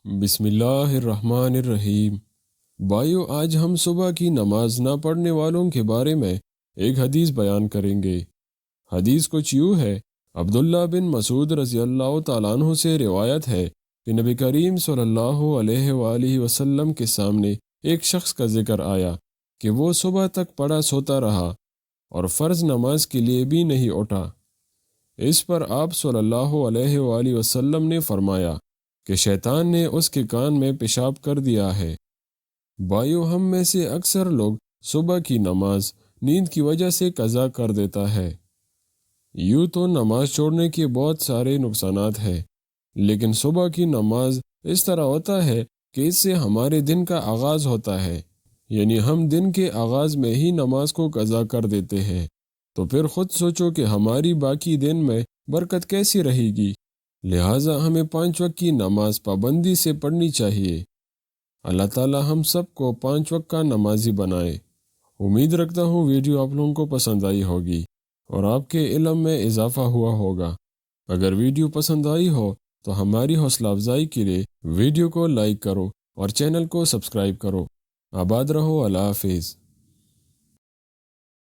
بسم اللہ الرحمن الرحیم۔ بھائیو، آج ہم صبح کی نماز نہ پڑھنے والوں کے بارے میں ایک حدیث بیان کریں گے۔ حدیث کچھ یوں ہے۔ عبداللہ بن مسعود رضی اللہ تعالیٰ عنہ سے روایت ہے کہ نبی کریم صلی اللہ علیہ وآلہ وسلم کے سامنے ایک شخص کا ذکر آیا کہ وہ صبح تک پڑا سوتا رہا اور فرض نماز کے لیے بھی نہیں اٹھا۔ اس پر آپ صلی اللہ علیہ وآلہ وسلم نے فرمایا کہ شیطان نے اس کے کان میں پیشاب کر دیا ہے۔ بھائیو، ہم میں سے اکثر لوگ صبح کی نماز نیند کی وجہ سے قضا کر دیتا ہے۔ یوں تو نماز چھوڑنے کے بہت سارے نقصانات ہیں، لیکن صبح کی نماز اس طرح ہوتا ہے کہ اس سے ہمارے دن کا آغاز ہوتا ہے، یعنی ہم دن کے آغاز میں ہی نماز کو قضا کر دیتے ہیں، تو پھر خود سوچو کہ ہماری باقی دن میں برکت کیسی رہے گی۔ لہٰذا ہمیں 5 وقت کی نماز پابندی سے پڑھنی چاہیے۔ اللہ تعالی ہم سب کو 5 وقت کا نمازی بنائے۔ امید رکھتا ہوں ویڈیو آپ لوگوں کو پسند آئی ہوگی اور آپ کے علم میں اضافہ ہوا ہوگا۔ اگر ویڈیو پسند آئی ہو تو ہماری حوصلہ افزائی کے لیے ویڈیو کو لائک کرو اور چینل کو سبسکرائب کرو۔ آباد رہو، اللہ حافظ۔